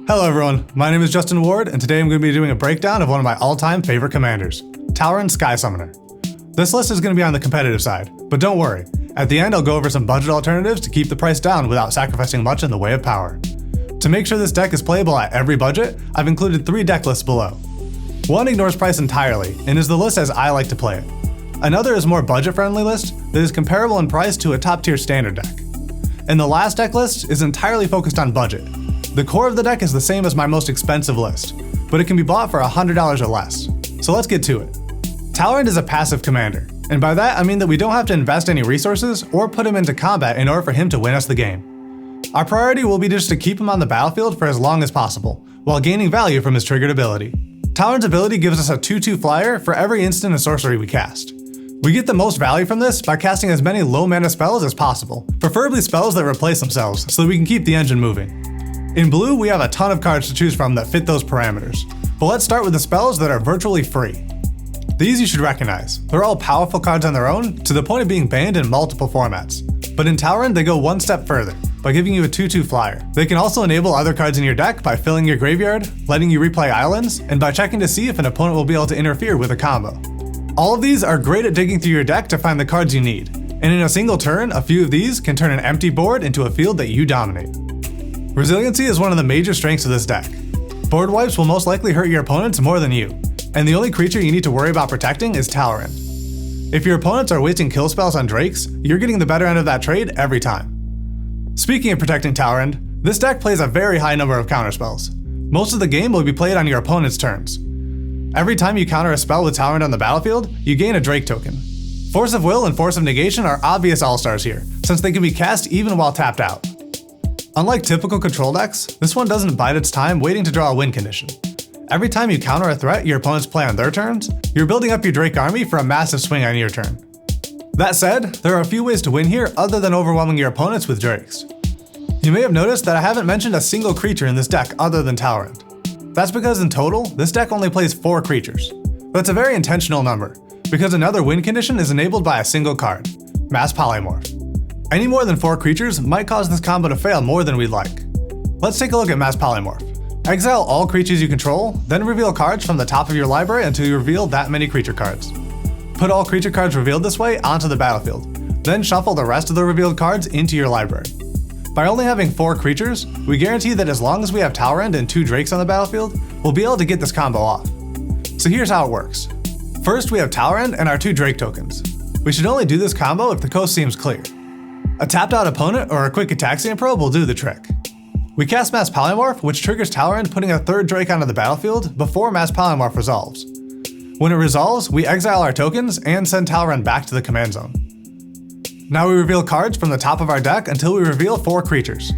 Hello everyone, my name is Justin Ward, and today I'm going to be doing a breakdown of one of my all-time favorite commanders, Talrand Sky Summoner. This list is going to be on the competitive side, but don't worry, at the end I'll go over some budget alternatives to keep the price down without sacrificing much in the way of power. To make sure this deck is playable at every budget, I've included 3 deck lists below. One ignores price entirely, and is the list as I like to play it. Another is a more budget-friendly list that is comparable in price to a top-tier standard deck. And the last deck list is entirely focused on budget. The core of the deck is the same as my most expensive list, but it can be bought for $100 or less. So let's get to it. Talrand is a passive commander, and by that I mean that we don't have to invest any resources or put him into combat in order for him to win us the game. Our priority will be just to keep him on the battlefield for as long as possible, while gaining value from his triggered ability. Talrand's ability gives us a 2/2 flyer for every instant and sorcery we cast. We get the most value from this by casting as many low mana spells as possible, preferably spells that replace themselves so that we can keep the engine moving. In blue, we have a ton of cards to choose from that fit those parameters, but let's start with the spells that are virtually free. These you should recognize. They're all powerful cards on their own, to the point of being banned in multiple formats. But in Talrand, they go one step further, by giving you a 2/2 flyer. They can also enable other cards in your deck by filling your graveyard, letting you replay islands, and by checking to see if an opponent will be able to interfere with a combo. All of these are great at digging through your deck to find the cards you need, and in a single turn, a few of these can turn an empty board into a field that you dominate. Resiliency is one of the major strengths of this deck. Board wipes will most likely hurt your opponents more than you, and the only creature you need to worry about protecting is Talrand. If your opponents are wasting kill spells on Drakes, you're getting the better end of that trade every time. Speaking of protecting Talrand, this deck plays a very high number of counterspells. Most of the game will be played on your opponent's turns. Every time you counter a spell with Talrand on the battlefield, you gain a Drake token. Force of Will and Force of Negation are obvious all-stars here, since they can be cast even while tapped out. Unlike typical control decks, this one doesn't bide its time waiting to draw a win condition. Every time you counter a threat your opponents play on their turns, you're building up your Drake army for a massive swing on your turn. That said, there are a few ways to win here other than overwhelming your opponents with Drakes. You may have noticed that I haven't mentioned a single creature in this deck other than Talrand. That's because in total, this deck only plays 4 creatures. That's a very intentional number, because another win condition is enabled by a single card, Mass Polymorph. Any more than 4 creatures might cause this combo to fail more than we'd like. Let's take a look at Mass Polymorph. Exile all creatures you control, then reveal cards from the top of your library until you reveal that many creature cards. Put all creature cards revealed this way onto the battlefield, then shuffle the rest of the revealed cards into your library. By only having 4 creatures, we guarantee that as long as we have Talrand and 2 Drakes on the battlefield, we'll be able to get this combo off. So here's how it works. First, we have Talrand and our 2 Drake tokens. We should only do this combo if the coast seems clear. A tapped out opponent or a quick Ataxian probe will do the trick. We cast Mass Polymorph, which triggers Talrand putting a 3rd Drake onto the battlefield before Mass Polymorph resolves. When it resolves, we exile our tokens and send Talrand back to the command zone. Now we reveal cards from the top of our deck until we reveal 4 creatures.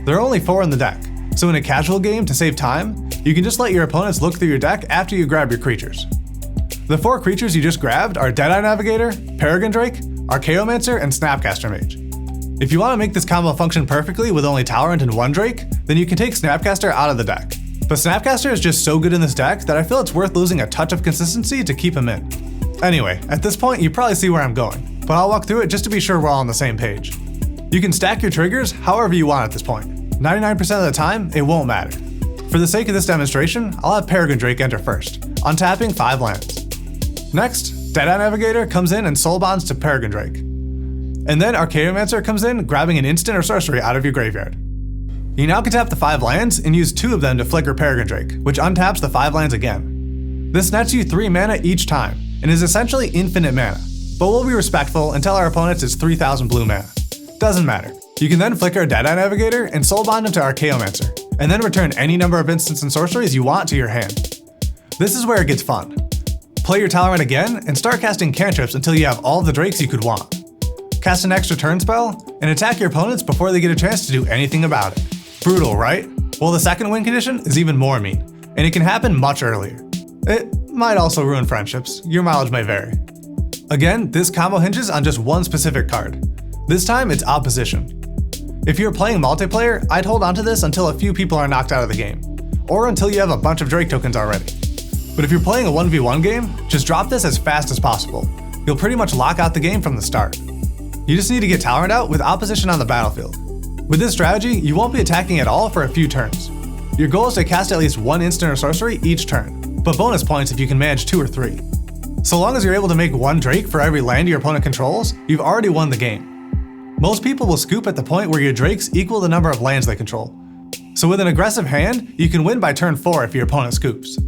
There are only 4 in the deck, so in a casual game to save time, you can just let your opponents look through your deck after you grab your creatures. The 4 creatures you just grabbed are Deadeye Navigator, Peregrine Drake, Archaeomancer, and Snapcaster Mage. If you want to make this combo function perfectly with only Talrand and 1 Drake, then you can take Snapcaster out of the deck. But Snapcaster is just so good in this deck that I feel it's worth losing a touch of consistency to keep him in. Anyway, at this point you probably see where I'm going, but I'll walk through it just to be sure we're all on the same page. You can stack your triggers however you want at this point. 99% of the time, it won't matter. For the sake of this demonstration, I'll have Peregrine Drake enter first, untapping 5 lands. Next, Deadeye Navigator comes in and soul bonds to Peregrine Drake. And then Archaeomancer comes in, grabbing an instant or sorcery out of your graveyard. You now can tap the 5 lands and use 2 of them to flicker Peregrine Drake, which untaps the 5 lands again. This nets you 3 mana each time, and is essentially infinite mana, but we'll be respectful and tell our opponents it's 3000 blue mana. Doesn't matter. You can then flicker Deadeye Navigator and soul bond him to Archaeomancer, and then return any number of instants and sorceries you want to your hand. This is where it gets fun. Play your Talrand again and start casting cantrips until you have all the Drakes you could want. Cast an extra turn spell, and attack your opponents before they get a chance to do anything about it. Brutal, right? Well, the second win condition is even more mean, and it can happen much earlier. It might also ruin friendships, your mileage may vary. Again, this combo hinges on just one specific card. This time, it's Opposition. If you're playing multiplayer, I'd hold onto this until a few people are knocked out of the game, or until you have a bunch of Drake tokens already. But if you're playing a 1v1 game, just drop this as fast as possible. You'll pretty much lock out the game from the start. You just need to get Talrand out with Opposition on the battlefield. With this strategy, you won't be attacking at all for a few turns. Your goal is to cast at least one instant or sorcery each turn, but bonus points if you can manage 2 or 3. So long as you're able to make 1 Drake for every land your opponent controls, you've already won the game. Most people will scoop at the point where your Drakes equal the number of lands they control. So with an aggressive hand, you can win by turn 4 if your opponent scoops.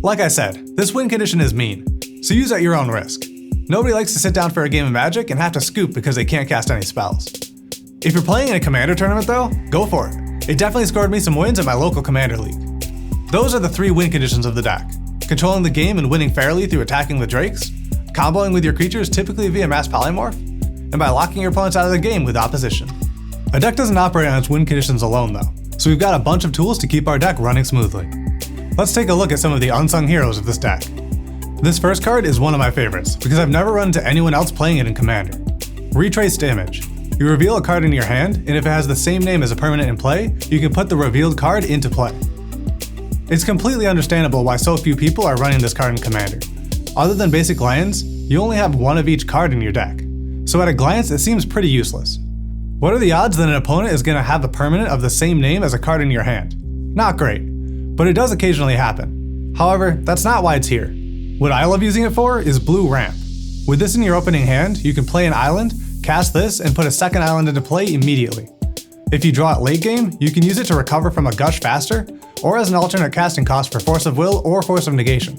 Like I said, this win condition is mean, so use at your own risk. Nobody likes to sit down for a game of Magic and have to scoop because they can't cast any spells. If you're playing in a Commander tournament though, go for it. It definitely scored me some wins at my local Commander League. Those are the 3 win conditions of the deck: controlling the game and winning fairly through attacking with Drakes, comboing with your creatures typically via mass Polymorph, and by locking your opponents out of the game with opposition. A deck doesn't operate on its win conditions alone though, so we've got a bunch of tools to keep our deck running smoothly. Let's take a look at some of the unsung heroes of this deck. This first card is one of my favorites because I've never run into anyone else playing it in Commander. Retraced Image. You reveal a card in your hand, and if it has the same name as a permanent in play, you can put the revealed card into play. It's completely understandable why so few people are running this card in Commander. Other than basic lands, you only have 1 of each card in your deck, so at a glance it seems pretty useless. What are the odds that an opponent is going to have a permanent of the same name as a card in your hand? Not great, but it does occasionally happen. However, that's not why it's here. What I love using it for is Blue Ramp. With this in your opening hand, you can play an island, cast this, and put a second island into play immediately. If you draw it late game, you can use it to recover from a gush faster, or as an alternate casting cost for Force of Will or Force of Negation.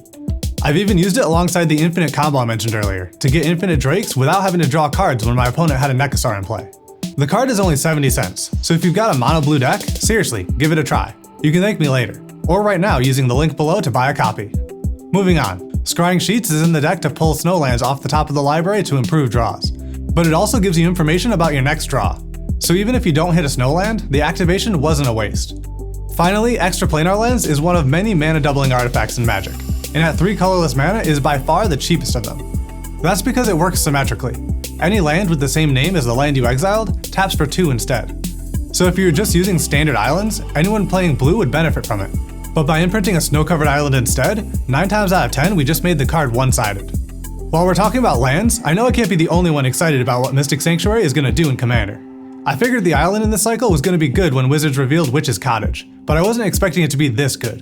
I've even used it alongside the infinite combo I mentioned earlier, to get infinite Drakes without having to draw cards when my opponent had a Nekasar in play. The card is only 70 cents, so if you've got a mono blue deck, seriously, give it a try. You can thank me later, or right now using the link below to buy a copy. Moving on, Scrying Sheets is in the deck to pull snowlands off the top of the library to improve draws, but it also gives you information about your next draw. So even if you don't hit a snowland, the activation wasn't a waste. Finally, Extraplanar Lens is one of many mana doubling artifacts in Magic, and at 3 colorless mana is by far the cheapest of them. That's because it works symmetrically. Any land with the same name as the land you exiled taps for 2 instead. So if you're just using standard islands, anyone playing blue would benefit from it. But by imprinting a snow-covered island instead, 9 times out of 10 we just made the card one-sided. While we're talking about lands, I know I can't be the only one excited about what Mystic Sanctuary is going to do in Commander. I figured the island in this cycle was going to be good when Wizards revealed Witch's Cottage, but I wasn't expecting it to be this good.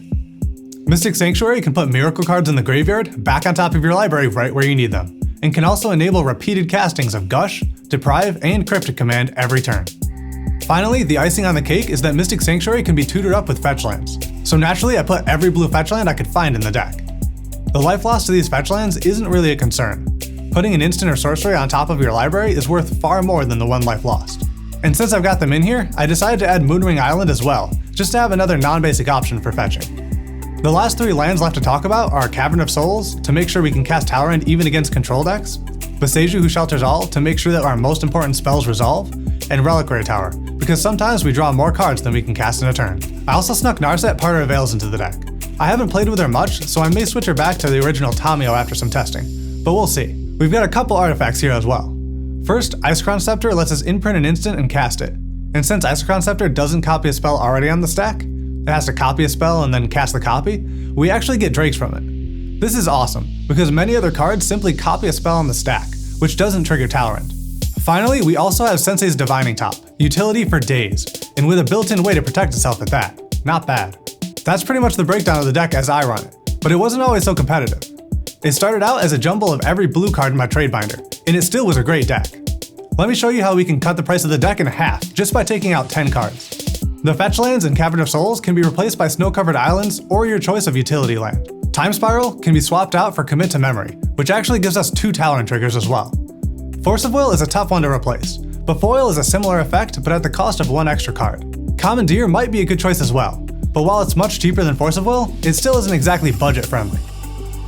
Mystic Sanctuary can put miracle cards in the graveyard back on top of your library right where you need them, and can also enable repeated castings of Gush, Deprive, and Cryptic Command every turn. Finally, the icing on the cake is that Mystic Sanctuary can be tutored up with fetch lands, so naturally I put every blue fetch land I could find in the deck. The life loss to these fetch lands isn't really a concern. Putting an instant or sorcery on top of your library is worth far more than the 1 life lost. And since I've got them in here, I decided to add Moonring Island as well, just to have another non-basic option for fetching. The last 3 lands left to talk about are Cavern of Souls, to make sure we can cast Talrand even against control decks, Boseiju Who Shelters All, to make sure that our most important spells resolve, and Reliquary Tower, because sometimes we draw more cards than we can cast in a turn. I also snuck Narset Parter of Veils into the deck. I haven't played with her much, so I may switch her back to the original Tamio after some testing, but we'll see. We've got a couple artifacts here as well. First, Isochron Scepter lets us imprint an instant and cast it, and since Isochron Scepter doesn't copy a spell already on the stack, it has to copy a spell and then cast the copy, we actually get Drakes from it. This is awesome, because many other cards simply copy a spell on the stack, which doesn't trigger Talrand. Finally, we also have Sensei's Divining Top, utility for days, and with a built-in way to protect itself at that. Not bad. That's pretty much the breakdown of the deck as I run it, but it wasn't always so competitive. It started out as a jumble of every blue card in my trade binder, and it still was a great deck. Let me show you how we can cut the price of the deck in half just by taking out 10 cards. The fetch lands in Cavern of Souls can be replaced by snow-covered islands or your choice of utility land. Time Spiral can be swapped out for Commit to Memory, which actually gives us 2 Talrand triggers as well. Force of Will is a tough one to replace, but Foil is a similar effect but at the cost of 1 extra card. Commandeer might be a good choice as well, but while it's much cheaper than Force of Will, it still isn't exactly budget friendly.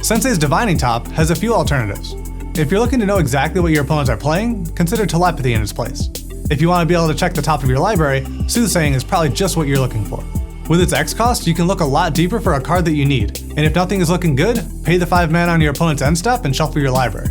Sensei's Divining Top has a few alternatives. If you're looking to know exactly what your opponents are playing, consider Telepathy in its place. If you want to be able to check the top of your library, Soothsaying is probably just what you're looking for. With its X cost, you can look a lot deeper for a card that you need, and if nothing is looking good, pay the 5 mana on your opponent's end step and shuffle your library.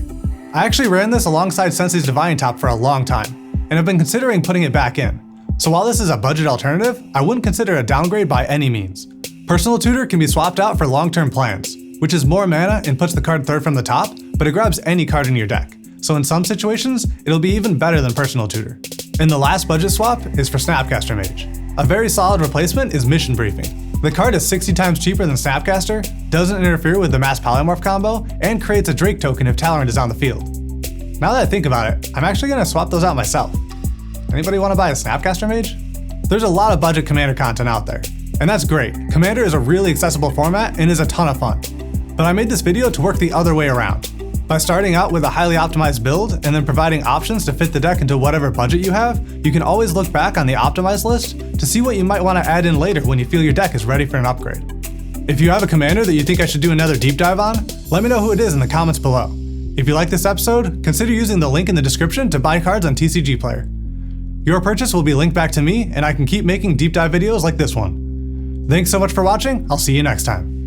I actually ran this alongside Sensei's Divining Top for a long time, and have been considering putting it back in. So while this is a budget alternative, I wouldn't consider a downgrade by any means. Personal Tutor can be swapped out for long-term plans, which is more mana and puts the card third from the top, but it grabs any card in your deck. So in some situations, it'll be even better than Personal Tutor. And the last budget swap is for Snapcaster Mage. A very solid replacement is Mission Briefing. The card is 60 times cheaper than Snapcaster, doesn't interfere with the mass Polymorph combo, and creates a Drake token if Talrand is on the field. Now that I think about it, I'm actually going to swap those out myself. Anybody want to buy a Snapcaster mage? There's a lot of budget Commander content out there, and that's great. Commander is a really accessible format and is a ton of fun. But I made this video to work the other way around. By starting out with a highly optimized build and then providing options to fit the deck into whatever budget you have, you can always look back on the optimized list to see what you might want to add in later when you feel your deck is ready for an upgrade. If you have a commander that you think I should do another deep dive on, let me know who it is in the comments below. If you like this episode, consider using the link in the description to buy cards on TCGplayer. Your purchase will be linked back to me, and I can keep making deep dive videos like this one. Thanks so much for watching, I'll see you next time.